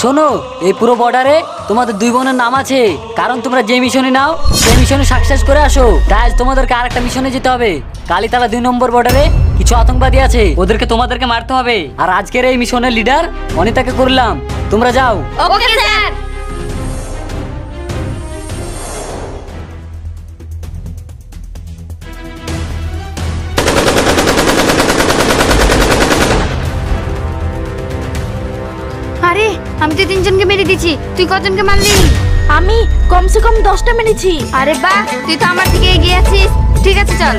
শোনো, এই পুরো বর্ডারে তোমাদের দুই বোনের নাম আছে, কারণ তোমরা যে মিশনে নাও সেই মিশনে সাকসেস করে আসো। তাই আজ তোমাদেরকে আরেকটা মিশনে যেতে হবে। কালীতলা 2 নম্বর বর্ডারে কিছু আতঙ্কবাদী আছে, ওদেরকে তোমাদেরকে মারতে হবে। আর আজকের এই মিশনের লিডার অনিতাকে করলাম, তোমরা যাও। Okay sir. আরে আমি তো 3 জনকে মেরে দিয়েছি, তুই কজনকে মারলি? আমি কমসে কম 10টা মেরেছি। আরে বাহ, তুই তো আমার থেকে এগিয়ে আছিস। ঠিক আছে চল।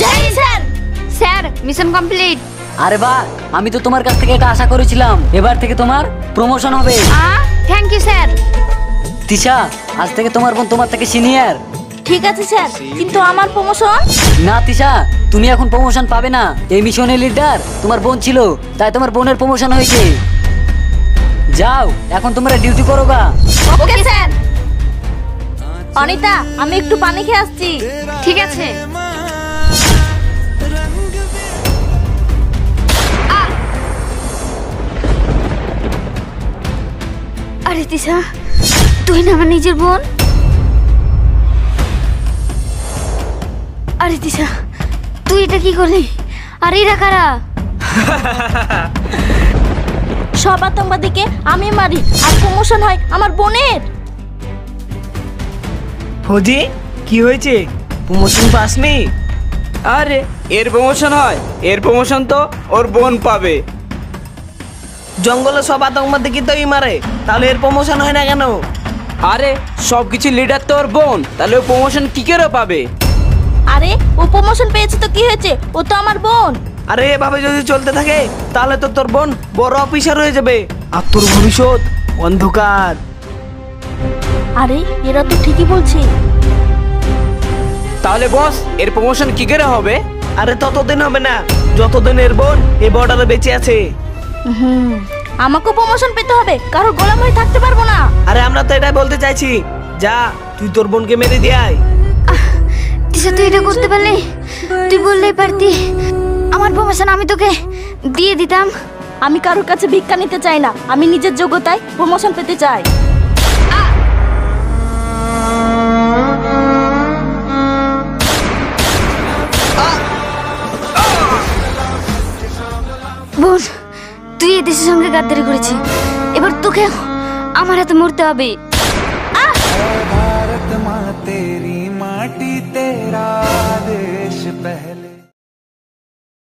জয় হিন্দ স্যার। Sir mission complete. আরে বাহ, আমি তো তোমার কাছ থেকে এটা আশা করেছিলাম। এবার থেকে তোমার প্রমোশন হবে। Thank you sir. তিশা, আজ থেকে তোমার বোন তোমার থেকে সিনিয়র। ঠিক আছে স্যার, কিন্তু আমার প্রমোশন? না তিশা, তুমি এখন প্রমোশন পাবে না। এই মিশনের লিডার তোমার বোন ছিল, তাই তোমার বোনের প্রমোশন হয়েছে। যাও, এখন তোমরা ডিউটি করো গা। Okay sir. অনিতা, আমি একটু পানি খেয়ে আসছি। ঠিক আছে। আরে তিশা, তুই না আমার নিজের বোন। আরে তিশা, তুই এটা কি করলি? আরে এরা কারা? সব আতঙ্কবাদীকে আমি মারি, আর প্রমোশন হয় আমার বোনের। ফৌজি, কি হয়েছে? প্রমোশন পাসনি? আরে এর প্রমোশন হয়? এর প্রমোশন তো ওর বোন পাবে। জঙ্গলে সব আতঙ্কবাদী কি তোই মারে, তাহলে এর প্রমোশন হয় না কেন? আরে সব কিছু লিডার তো ওর বোন, তাহলে ও প্রমোশন কি করে পাবে? আরে ও প্রমোশন পেয়েছে তো কি হয়েছে, ও তো আমার বোন। আরে এভাবে যদি চলতে থাকে তাহলে তো তোর বোন বড় অফিসার হয়ে যাবে, আর তোর ভবিষ্যৎ অন্ধকার। আরে এরা তো ঠিকই বলছে। তাহলে বস, এর প্রমোশন কি করে হবে? আরে ততদিন হবে না যতদিন এর বোন এই বর্ডারে বেঁচে আছে। আমাকেও প্রমোশন পেতে হবে, কারো গোলাম হয়ে থাকতে পারবো না। আরে আমরা তো এটাই বলতে চাইছি, যা তুই তোর বোনকে মেরে দিয়ে আয়। তিশা, তুই এটা করতে পারলি? তুই বললেই পারতি, আমার প্রমোশন আমি তোকে দিয়ে দিতাম। আমি কারোর কাছে ভিক্ষা নিতে চাই না, আমি নিজের যোগ্যতায় প্রমোশন পেতে চাই। বোন, তুই এই দেশের সঙ্গে গাদ্দারি করেছিস, এবার তোকে আমার হাতে মরতে হবে।